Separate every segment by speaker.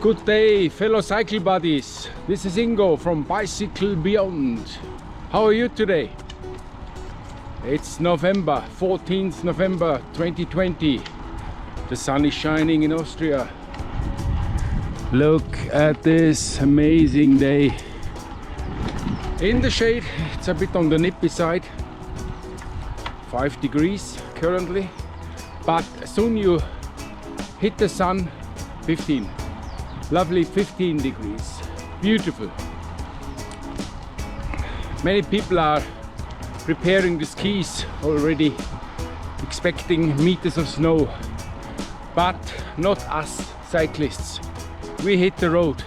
Speaker 1: Good day, fellow cycle buddies. This is Ingo from BicycleBeyond. How are you today? It's November, 14th November 2020. The sun is shining in Austria. Look at this amazing day. In the shade, it's a bit on the nippy side. 5 degrees currently. But soon you hit the sun, 15. Lovely 15 degrees. Beautiful. Many people are preparing the skis already, expecting meters of snow. But not us cyclists. We hit the road.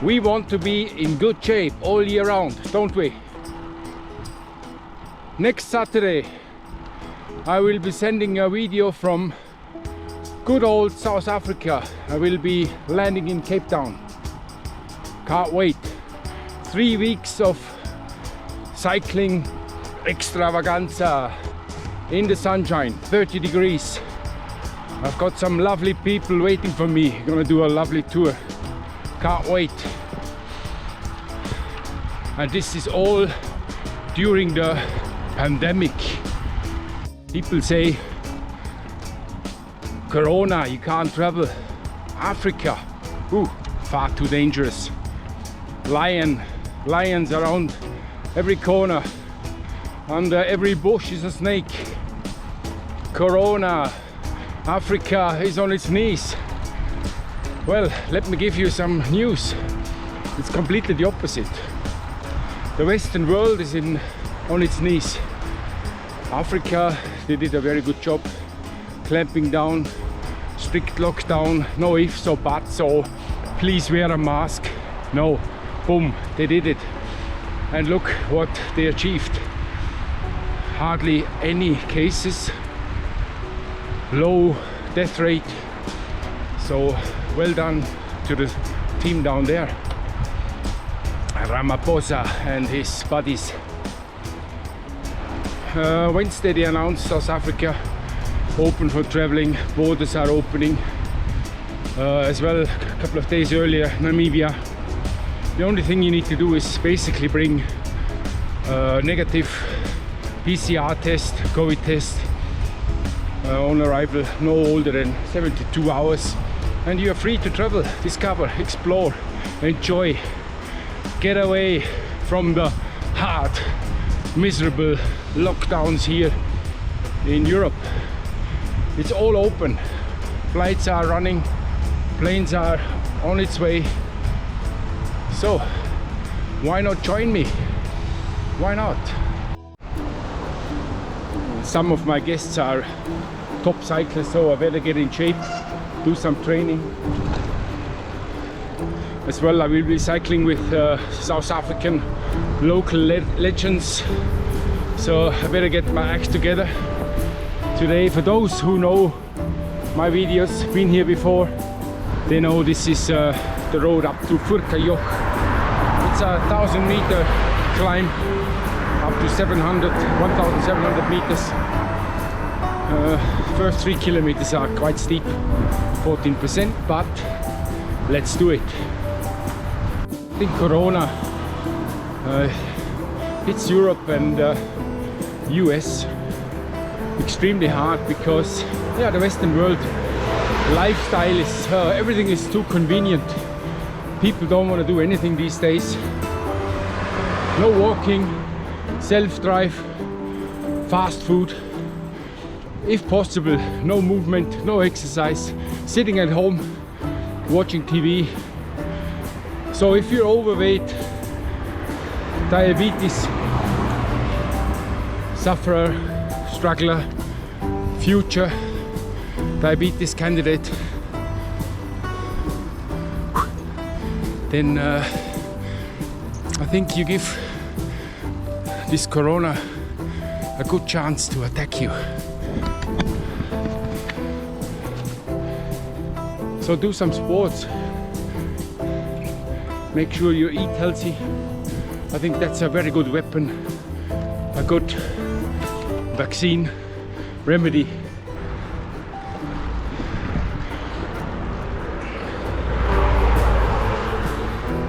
Speaker 1: We want to be in good shape all year round, don't we? Next Saturday I will be sending a video from good old South Africa. I will be landing in Cape Town. Can't wait. 3 weeks of cycling extravaganza in the sunshine, 30 degrees. I've got some lovely people waiting for me. Gonna do a lovely tour. Can't wait. And this is all during the pandemic. People say Corona, you can't travel. Africa, ooh, far too dangerous. Lions around every corner. Under every bush is a snake. Corona, Africa is on its knees. Well, let me give you some news. It's completely the opposite. The Western world is on its knees. Africa, they did a very good job clamping down, strict lockdown, no ifs or buts, or please wear a mask. No, boom, they did it. And look what they achieved. Hardly any cases, low death rate. So well done to the team down there. Ramaphosa and his buddies. Wednesday they announced South Africa open for traveling, borders are opening. As well, a couple of days earlier, Namibia. The only thing you need to do is basically bring a negative PCR test, COVID test on arrival, no older than 72 hours. And you are free to travel, discover, explore, enjoy, get away from the hard, miserable lockdowns here in Europe. It's all open. Flights are running, planes are on its way. So, why not join me? Why not? Some of my guests are top cyclists, so I better get in shape, do some training. As well, I will be cycling with South African local legends. So I better get my act together today. For those who know my videos, been here before, they know this is the road up to Furkajoch. It's a 1,000-meter climb up to 1,700 meters. First 3 kilometers are quite steep, 14%, but let's do it. I think Corona hits Europe and US extremely hard because, yeah, the Western world lifestyle is everything is too convenient. People don't want to do anything these days. No walking, self-drive, fast food. If possible, no movement, no exercise, sitting at home, watching TV. So if you're overweight, diabetes sufferer, struggler, future diabetes candidate, then I think you give this Corona a good chance to attack you. So do some sports. Make sure you eat healthy. I think that's a very good weapon, a good vaccine remedy.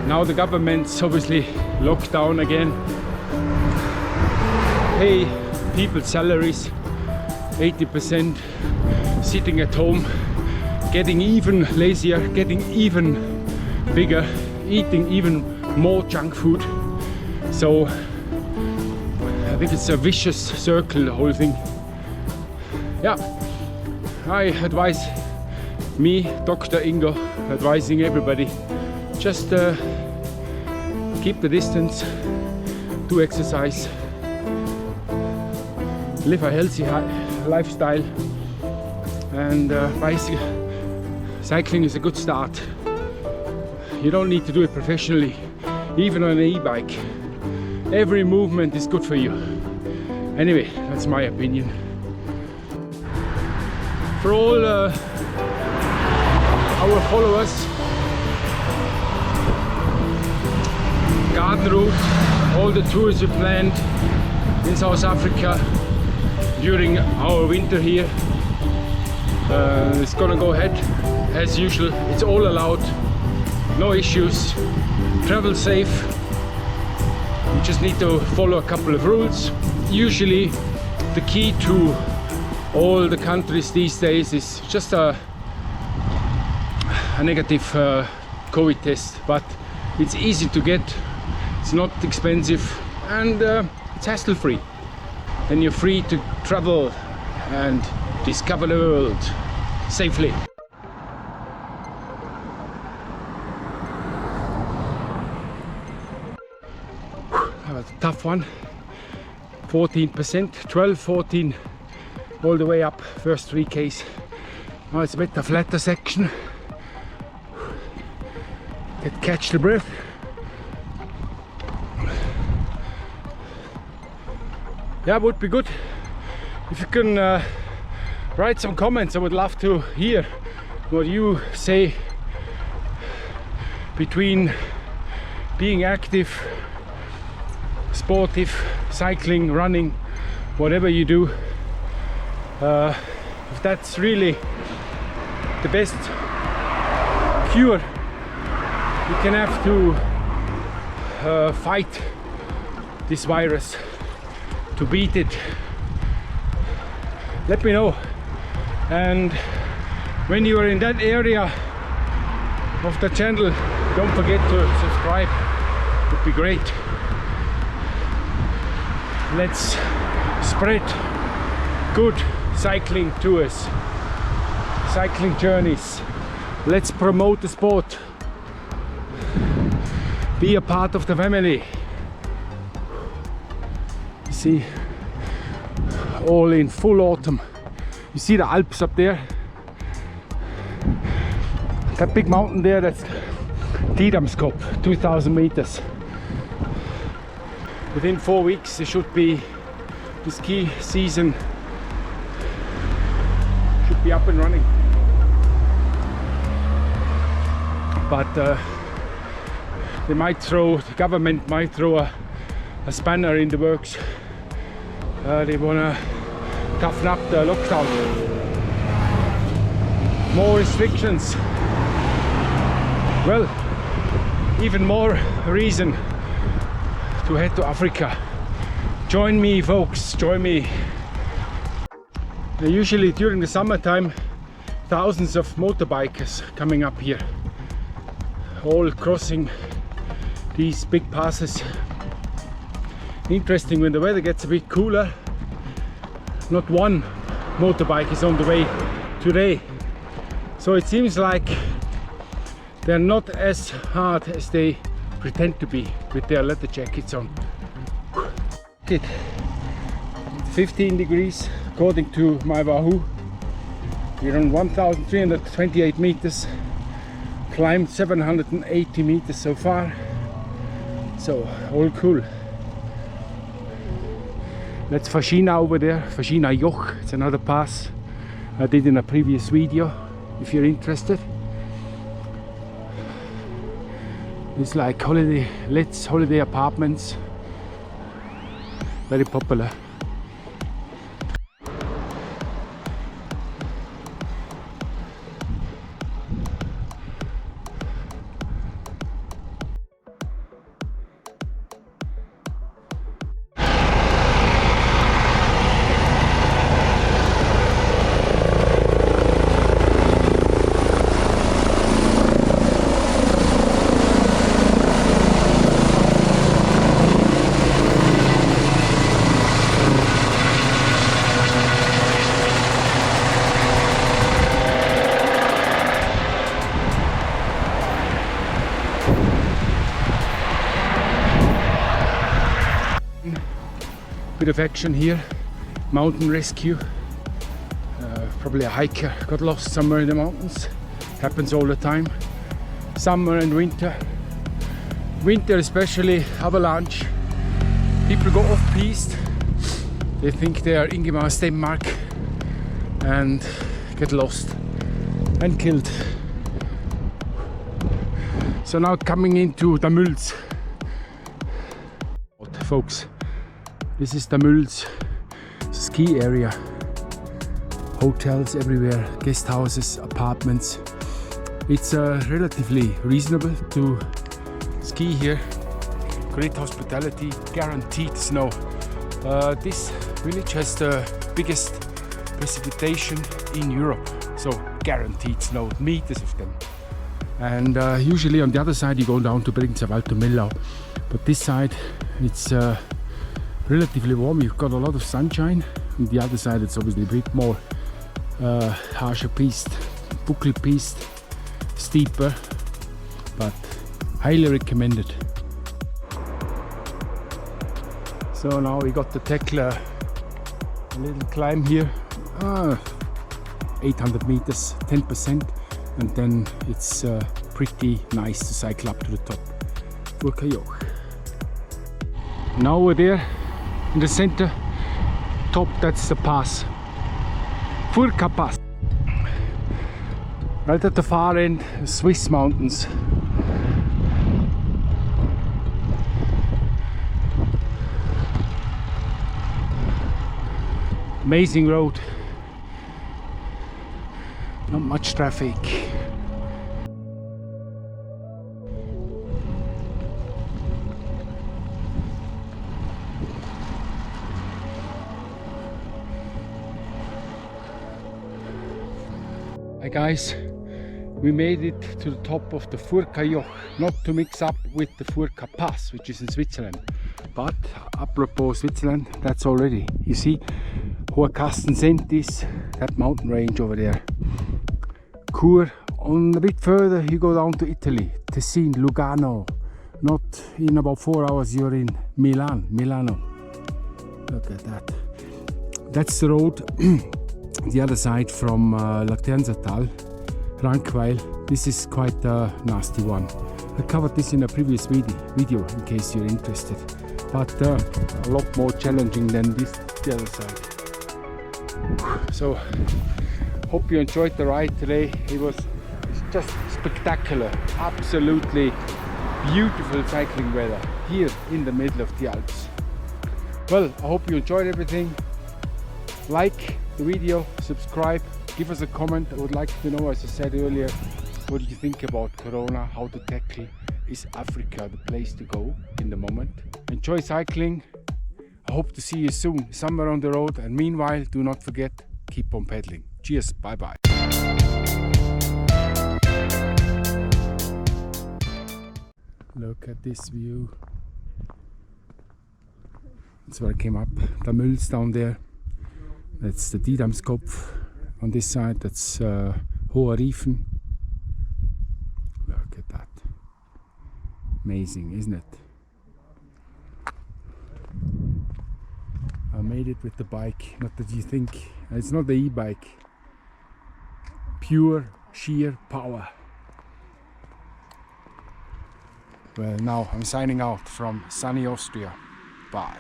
Speaker 1: Now the government's obviously locked down again. Pay people's salaries 80%, sitting at home, getting even lazier, getting even bigger, eating even more junk food. So I think it's a vicious circle, the whole thing. Yeah, I advise me, Dr. Ingo, advising everybody, just keep the distance, do exercise, live a healthy lifestyle, and cycling is a good start. You don't need to do it professionally, even on an e-bike. Every movement is good for you. Anyway, that's my opinion. For all our followers, garden route, all the tours we planned in South Africa during our winter here, it's gonna go ahead as usual. It's all allowed, no issues, travel safe. You just need to follow a couple of rules. Usually the key to all the countries these days is just a negative COVID test, but it's easy to get, it's not expensive, and it's hassle-free. Then you're free to travel and discover the world safely. That was a tough one. 14%, 12, 14, all the way up, first 3Ks. Now it's a bit of flatter section. Catch the breath. Yeah, it would be good if you can write some comments. I would love to hear what you say between being active, sportive, cycling, running, whatever you do. If that's really the best cure, you can have to fight this virus, to beat it. Let me know. And when you are in that area of the channel, don't forget to subscribe. It would be great. Let's spread good cycling tours, cycling journeys. Let's promote the sport. Be a part of the family. You see, all in full autumn. You see the Alps up there? That big mountain there, that's Tidamskop, 2000 meters. Within 4 weeks, there should be the ski season should be up and running. But the government might throw a spanner in the works. They wanna toughen up the lockdown. More restrictions. Well, even more reason to head to Africa. Join me, folks, join me. Usually during the summertime, thousands of motorbikers coming up here, all crossing these big passes. Interesting, when the weather gets a bit cooler, not one motorbike is on the way today. So it seems like they're not as hard as they pretend to be with their leather jackets on. It 15 degrees according to my Wahoo. We're on 1,328 meters, climbed 780 meters so far, so all cool. That's Faschina over there, Faschina Joch. It's another pass I did in a previous video, if you're interested. It's like holiday apartments, very popular. bit of action here. Mountain rescue. Probably a hiker got lost somewhere in the mountains. Happens all the time. Summer and winter. Winter especially, avalanche. People go off-piste. They think they are Ingemar Stenmark and get lost and killed. So now coming into Damüls. Folks, this is Damüls ski area. Hotels everywhere, guest houses, apartments. It's relatively reasonable to ski here. Great hospitality, guaranteed snow. This village has the biggest precipitation in Europe, so guaranteed snow, meters of them. And usually on the other side you go down to Bregenzerwald to Mellau, but this side it's relatively warm. You've got a lot of sunshine. On the other side it's obviously a bit more harsher piste, buckle piste, steeper, but highly recommended. So now we got to tackle a little climb here, 800 meters, 10%, and then it's pretty nice to cycle up to the top. Furka-Joch. Now we're there in the center, top, that's the pass. Furka Pass. Right at the far end, Swiss mountains. Amazing road. Not much traffic. Hi guys, we made it to the top of the Furka-Joch, not to mix up with the Furka Pass, which is in Switzerland. But apropos Switzerland, that's already, you see, Hoher Kastensentis, that mountain range over there. Chur, on a bit further you go down to Italy, Tessin, Lugano. Not in about 4 hours you're in Milano. Look at that. That's the road. The other side from Laternsertal, Rankweil. This is quite a nasty one. I covered this in a previous video in case you're interested, but a lot more challenging than this, the other side. So hope you enjoyed the ride today. It was just spectacular, absolutely beautiful cycling weather here in the middle of the Alps. Well, I hope you enjoyed everything. Like the video, subscribe, give us a comment. I would like to know, as I said earlier, what do you think about Corona, how to tackle? Is Africa the place to go in the moment? Enjoy cycling. I hope to see you soon, somewhere on the road, and meanwhile, do not forget, keep on pedaling. Cheers, bye bye. Look at this view. That's where I came up. Damüls down there. That's the Didamskopf. On this side, that's Hoher Riefen. Look at that. Amazing, isn't it? I made it with the bike. Not that you think. It's not the e-bike. Pure, sheer power. Well, now I'm signing out from sunny Austria. Bye.